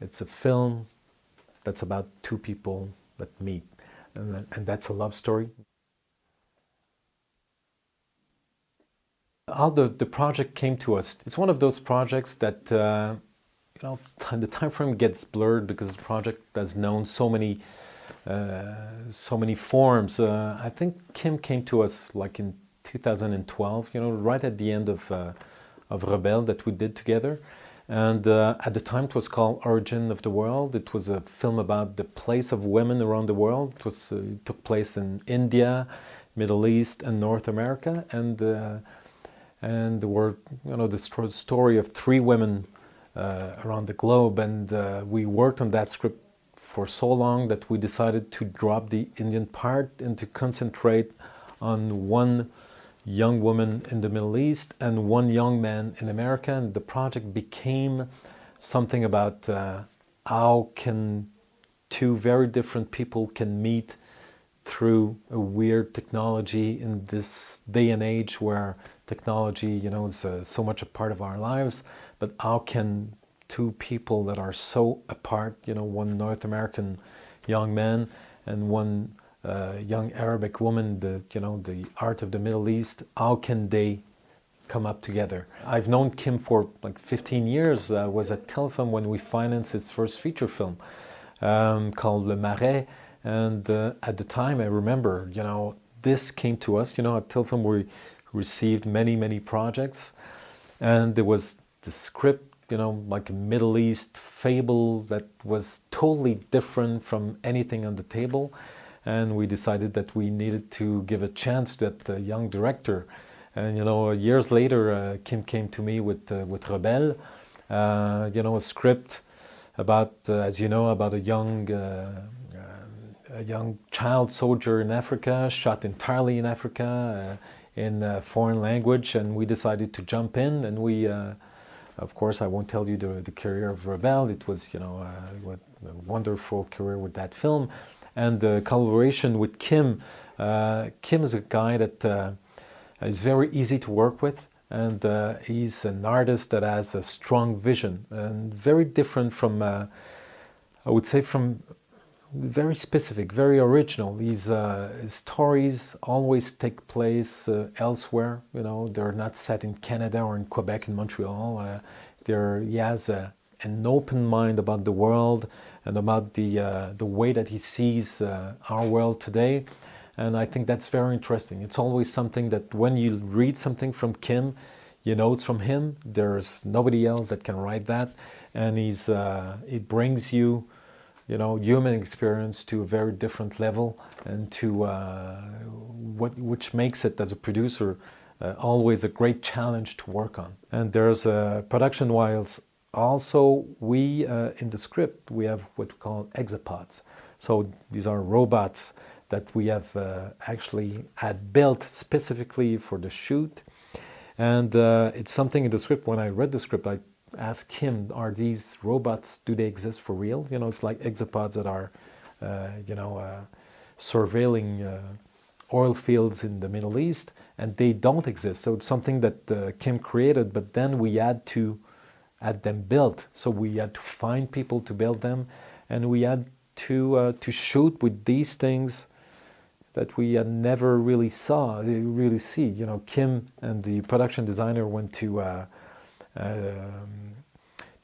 It's a film that's about two people that meet, and that's a love story. How the project came to us, it's one of those projects that, the time frame gets blurred because the project has known so many forms. I think Kim came to us like in 2012, right at the end of Rebelle that we did together. And at the time, it was called Origin of the World. It was a film about the place of women around the world. It took place in India, Middle East, and North America. And there were, the story of three women around the globe. And we worked on that script for so long that we decided to drop the Indian part and to concentrate on one young woman in the Middle East and one young man in America. And the project became something about how can two very different people can meet through a weird technology in this day and age where technology, is so much a part of our lives. But how can two people that are so apart, one North American young man and one young Arabic woman, the art of the Middle East, how can they come up together? I've known Kim for like 15 years. Was at Telefilm when we financed his first feature film called Le Marais. And at the time, I remember, this came to us, at Telefilm we received many, many projects. And there was the script, like a Middle East fable that was totally different from anything on the table. And we decided that we needed to give a chance to that young director. And years later, Kim came to me with Rebelle, a script about, as you know, about a young child soldier in Africa, shot entirely in Africa in a foreign language. And we decided to jump in, and we, of course, I won't tell you the career of Rebelle. It was, a wonderful career with that film. And the collaboration with Kim. Kim is a guy that is very easy to work with, and he's an artist that has a strong vision and very different from, I would say, from very specific, very original. His stories always take place elsewhere. They're not set in Canada or in Quebec and Montreal. He has an open mind about the world and about the way that he sees our world today. And I think that's very interesting. It's always something that when you read something from Kim, it's from him. There's nobody else that can write that. And it brings you, human experience to a very different level, and to which makes it, as a producer, always a great challenge to work on. And there's production-wise, also, we, in the script, we have what we call exapods. So these are robots that we have actually had built specifically for the shoot. And it's something in the script, when I read the script, I asked him, are these robots, do they exist for real? It's like exapods that are, surveilling oil fields in the Middle East, and they don't exist. So it's something that Kim created, but then we had to had them built. So we had to find people to build them, and we had to shoot with these things that we had never really see. Kim and the production designer went to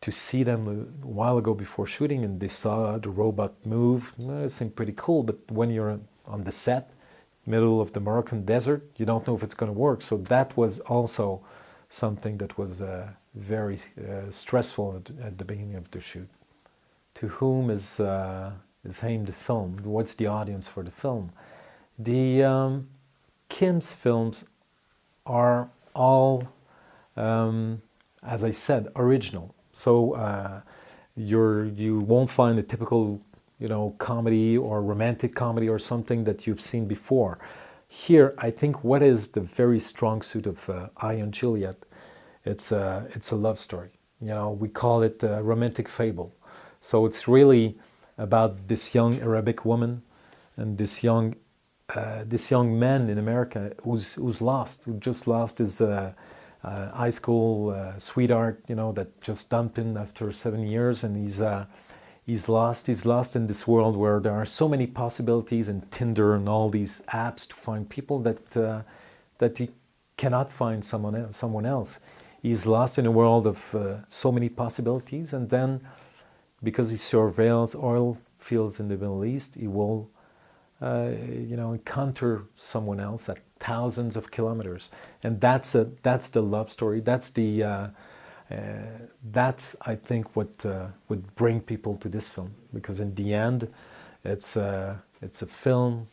see them a while ago before shooting, and they saw the robot move. It seemed pretty cool, but when you're on the set, middle of the Moroccan desert, you don't know if it's going to work. So that was also something that was very stressful at the beginning of the shoot. To whom is aimed the film? What's the audience for the film? The Kim's films are all, as I said, original. So you won't find a typical, comedy or romantic comedy or something that you've seen before. Here, I think what is the very strong suit of I and Juliet, it's a love story. We call it a romantic fable. So it's really about this young Arabic woman and this young man in America who's lost, who just lost his high school sweetheart, that just dumped him after 7 years, and He's lost. He's lost in this world where there are so many possibilities, and Tinder and all these apps to find people that he cannot find someone else. He's lost in a world of so many possibilities, and then because he surveils oil fields in the Middle East, he will, encounter someone else at thousands of kilometers, and that's the love story. That's I think what would bring people to this film, because in the end, it's a film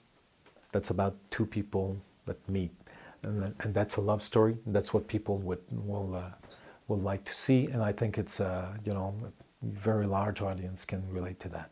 that's about two people that meet, and that's a love story. That's what people will like to see, and I think it's a very large audience can relate to that.